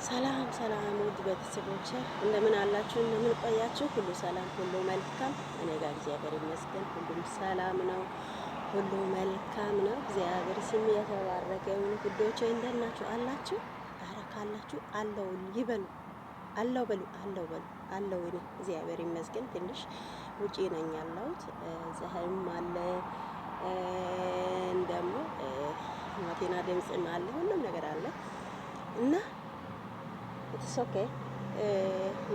ሰላም ሰላም ውድ ቤተሰቦቼ እንደምን አላችሁ? እንደምን ቆያችሁ? ሁሉ ሰላም፣ ሁሉ መልካም። እኔ ጋር እግዚአብሔር ይመስገን ሁሉም ሰላም ነው፣ ሁሉ መልካም ነው። እግዚአብሔር ስም የተባረከ ይሁን። ውዶቼ እንደምን ናችሁ? አላችሁ? ኧረ ካላችሁ አለው ይበሉ፣ አለው በሉ፣ አለው በሉ፣ አለው። እኔ እግዚአብሔር ይመስገን ትንሽ ውጪ ነኝ ያለሁት። ፀሐይም አለ ደግሞ መኪና ድምፅም አለ፣ ሁሉም ነገር አለ እና ኦኬ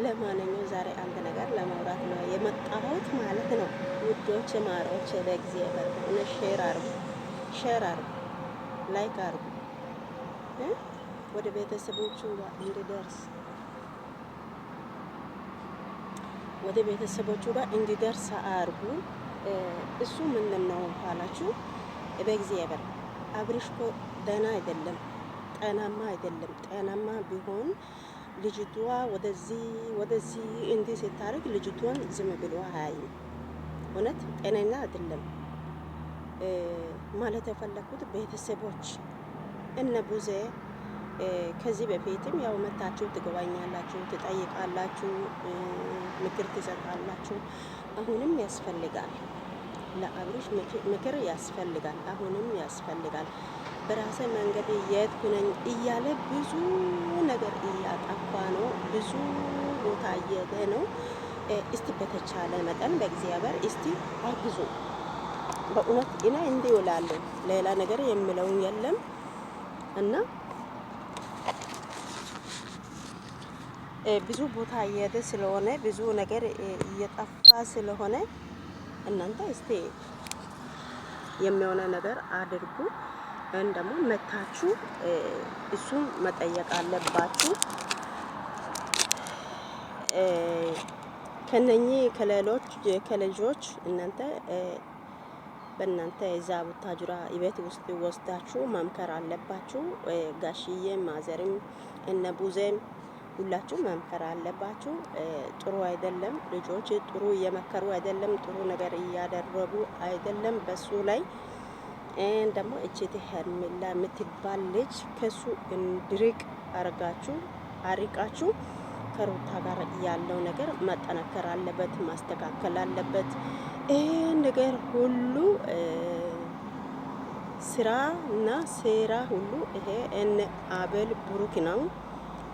ለማንኛውም ዛሬ አንድ ነገር ለማውራት ነው የመጣሁት ማለት ነው። ውዶች ማሮች ለእግዚአብሔር ሆነ ሼር አርጉ፣ ላይክ አርጉ፣ ወደ ቤተሰቦቹ ጋር እንዲደርስ አርጉ። እሱ ምንድን ነው ካላችሁ በእግዚአብሔር አብርሽ እኮ ደህና አይደለም፣ ጤናማ አይደለም። ጤናማ ቢሆን ልጅቷ ወደዚህ እንዲህ ስታደርግ ልጅቷን ዝም ብሎ አያይም። እውነት ጤነኛ አይደለም ማለት የፈለኩት ቤተሰቦች እነ ቡዜ ከዚህ በፊትም ያው መታችሁ ትጎበኛላችሁ፣ ትጠይቃላችሁ፣ ምክር ትሰጣላችሁ። አሁንም ያስፈልጋል፣ ለአብርሽ ምክር ያስፈልጋል፣ አሁንም ያስፈልጋል። በራሴ መንገድ የሄድኩ ነኝ እያለ ብዙ ነገር እያጠፋ ነው፣ ብዙ ቦታ እየሄደ ነው። እስቲ በተቻለ መጠን በእግዚአብሔር እስቲ አግዙ። በእውነት እኔ እንዲህ እላለሁ፣ ሌላ ነገር የምለው የለም እና ብዙ ቦታ እየሄደ ስለሆነ ብዙ ነገር እየጠፋ ስለሆነ እናንተ እስቲ የሚሆነ ነገር አድርጉ። ደግሞ መታችሁ እሱን መጠየቅ አለባችሁ። ከነኚህ ከልጆች እናንተ በእናንተ እዛ ቡታጅራ ቤት ውስጥ ወስዳችሁ መምከር አለባችሁ። ጋሽዬ ማዘርም እነ ቡዜም ሁላችሁ መምከር አለባችሁ። ጥሩ አይደለም፣ ልጆች ጥሩ እየመከሩ አይደለም፣ ጥሩ ነገር እያደረጉ አይደለም በሱ ላይ ደግሞ እቺት ሄርሜላ የምትባል ልጅ ከሱ እንድርቅ አርቃችሁ ከሩታ ጋር ያለው ነገር መጠናከር አለበት፣ ማስተካከል አለበት። ይሄን ነገር ሁሉ ስራና ሴራ ሁሉ ይሄ እነ አቤል ብሩክ ነው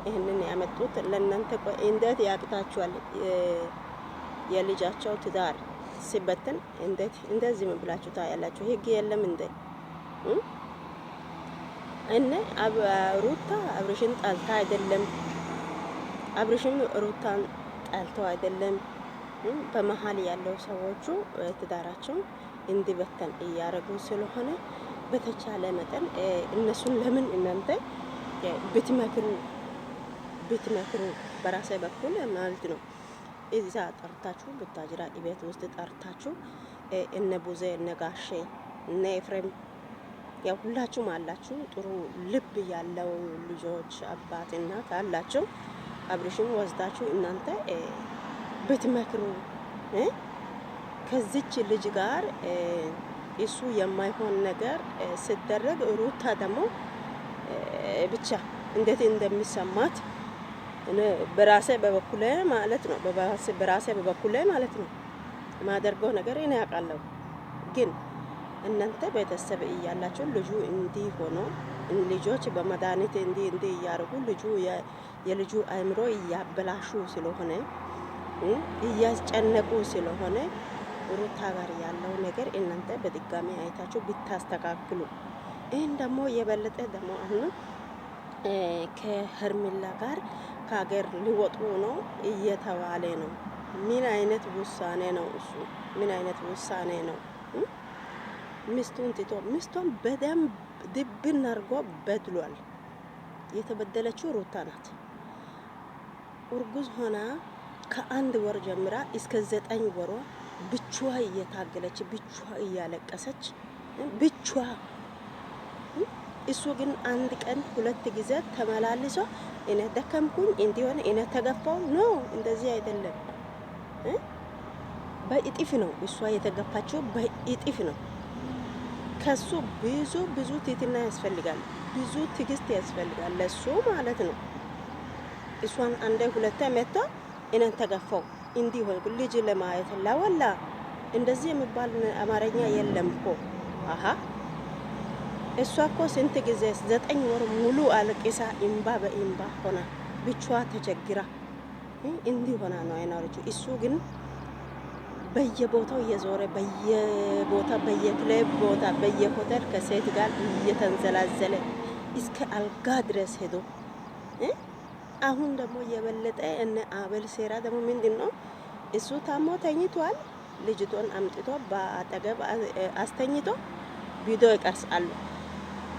ይሄንን ያመጡት ለእናንተ። ቆይ እንዴት ያቅታችኋል? የልጃቸው ትዳር ሲበትን እንዴት እንደዚህ ብላችሁ ታያላችሁ? ህግ የለም እንዴ? እነ ሩታ አብርሽን ጣልታ አይደለም፣ አብርሽም ሩታን ጣልተው አይደለም። በመሀል ያለው ሰዎቹ ትዳራቸው እንዲበተን እያደረጉ ስለሆነ በተቻለ መጠን እነሱን ለምን እናንተ ብትመክሩ በራሴ በኩል ማለት ነው። እዛ ጠርታችሁ ቡታጅራ ቤት ውስጥ ጠርታችሁ እነ ቡዜ እነ ጋሼ እነ ኤፍሬም ያው ሁላችሁም አላችሁ፣ ጥሩ ልብ ያለው ልጆች አባት እናት አላችሁ። አብርሽም ወስዳችሁ እናንተ ብትመክሩ ከዚች ልጅ ጋር እሱ የማይሆን ነገር ሲደረግ ሩታ ደግሞ ብቻ እንዴት እንደሚሰማት በራሴ በበኩሌ ማለት ነው። በራሴ በበኩሌ ማለት ነው ማደርገው ነገር እኔ ያውቃለሁ። ግን እናንተ ቤተሰብ እያላችሁ ልጁ እንዲህ ሆኖ ልጆች በመድኃኒት እንዲህ እያደረጉ የልጁ አእምሮ እያበላሹ ስለሆነ እያስጨነቁ ስለሆነ ሩታ ጋር ያለው ነገር እናንተ በድጋሚ አይታችሁ ብታስተካክሉ። ይህን ደግሞ የበለጠ ደግሞ አሁን ከሄርሜላ ጋር ከሀገር ሊወጡ ነው እየተባለ ነው። ምን አይነት ውሳኔ ነው እሱ? ምን አይነት ውሳኔ ነው? ሚስቱን ትቶ ሚስቱን በደንብ ድብን አድርጎ በድሏል። የተበደለችው ሩታ ናት። እርጉዝ ሆና ከአንድ ወር ጀምራ እስከ 9 ወሯ ብቻዋ እየታገለች ብቻዋ እያለቀሰች ብቻዋ። እሱ ግን አንድ ቀን 2 ጊዜ ተመላልሶ እኔ ደከምኩኝ እንዲሆነ እኔ ተገፋው ነው። እንደዚህ አይደለም። በእጥፍ ነው እሷ የተገፋችው፣ በእጥፍ ነው። ከሱ ብዙ ትህትና ያስፈልጋል፣ ብዙ ትዕግስት ያስፈልጋል ለሱ ማለት ነው። እሷን አንዴ ሁለቴ መጥቶ እኔን ተገፋው እንዲህ ሆንኩ ልጅ ለማየት ለወላ እንደዚህ የሚባል አማርኛ የለም እኮ። አሀ እሷ እኮ ስንት ጊዜ 9 ወር ሙሉ አልቅሳ እምባ በእምባ ሆና ብቻዋ ተቸግራ እንዲህ ሆና ነው አይናለች። እሱ ግን በየቦታው እየዞረ በየክለብ ቦታ በየሆቴል ከሴት ጋር እየተንዘላዘለ እስከ አልጋ ድረስ ሄዶ አሁን ደግሞ የበለጠ እነ አቤል ሴራ ደግሞ ምንድነው? እሱ ታሞ ተኝቷል። ልጅቷን አምጥቶ በአጠገብ አስተኝቶ ቪዲዮ ይቀርጻሉ።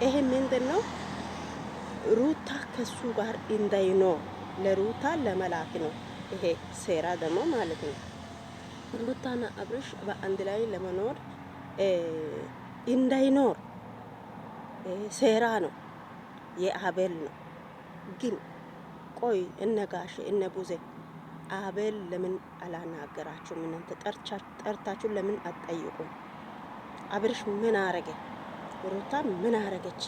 ይሄ ምንድነው? ሩታ ከሱ ጋር እንዳይኖር ለሩታ ለመላክ ነው። ይሄ ሴራ ደግሞ ማለት ነው። ሩታና አብርሽ በአንድ ላይ ለመኖር እንዳይኖር ሴራ ነው፣ የአቤል ነው። ግን ቆይ እነ ጋሽ እነ ቡዜ አቤል ለምን አላናገራችሁም? እናንተ ጠርታችሁ ለምን አትጠይቁም? አብርሽ ምን አረገ? ሩታ ምን አረገች?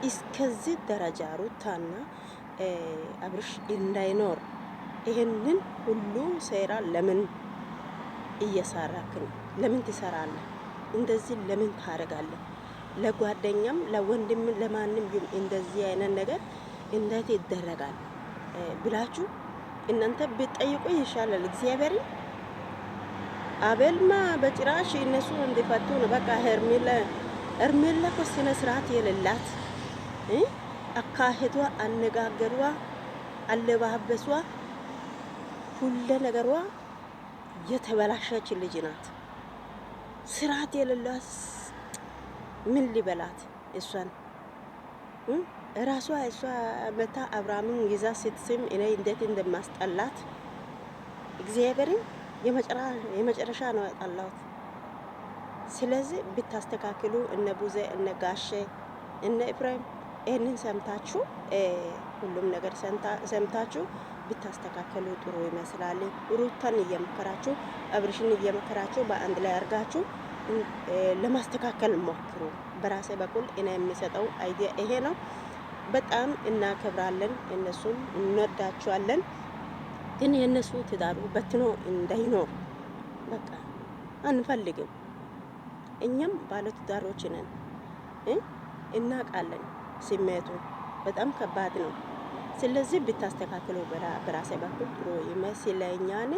እስከዚህ ደረጃ ሩታና አብርሽ እንዳይኖር ይሄንን ሁሉ ሴራ ለምን እየሰራክ ነው? ለምን ትሰራለህ? እንደዚህ ለምን ታረጋለህ? ለጓደኛም ለወንድም ለማንም ይሁን እንደዚህ አይነት ነገር እንዴት ይደረጋል ብላችሁ እናንተ ብትጠይቁ ይሻላል። እግዚአብሔር አቤልማ በጭራሽ እነሱ እንዲፈቱ ነው። በቃ ሄርሜላ እኮ ስነ ስርዓት የሌላት አካሄዷ፣ አነጋገሯ፣ አለባበሷ፣ ሁሉ ነገሯ የተበላሸች ልጅ ናት። ስርዓት የሌላት ምን ሊበላት እሷን እሷ መታ አብርሃምን ይዛ ስትስም እኔ እንዴት እንደማስጠላት እግዚአብሔርን የመጨረሻ ነው ያጣላሁት። ስለዚህ ብታስተካክሉ እነ ቡዜ እነ ጋሼ እነ ኤፍሬም ይህንን ሰምታችሁ ሁሉም ነገር ሰምታችሁ ብታስተካከሉ ጥሩ ይመስላል። ሩታን እየመከራችሁ አብርሽን እየመከራችሁ በአንድ ላይ አድርጋችሁ ለማስተካከል ሞክሩ። በራሴ በኩል እኔ የሚሰጠው አይዲያ ይሄ ነው። በጣም እናከብራለን፣ እነሱም እንወዳቸዋለን። ግን የእነሱ ትዳሩ በትኖ እንዳይኖር በቃ አንፈልግም። እኛም ባለ ትዳሮች ነን፣ እናውቃለን። ስሜቱ በጣም ከባድ ነው። ስለዚህ ብታስተካክሉ በራሴ በኩል ጥሩ ይመስለኛል።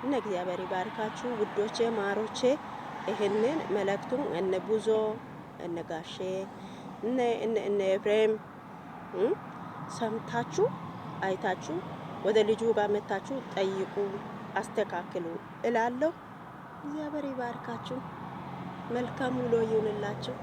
እና እግዚአብሔር ይባርካችሁ ውዶቼ ማሮቼ። ይሄንን መልእክቱን እነ ቡዞ እነ ጋሼ እነ ኤፍሬም ሰምታችሁ አይታችሁ ወደ ልጁ ጋር መታችሁ ጠይቁ፣ አስተካክሉ እላለሁ። እግዚአብሔር ይባርካችሁ። መልካም ውሎ ይሁንላችሁ።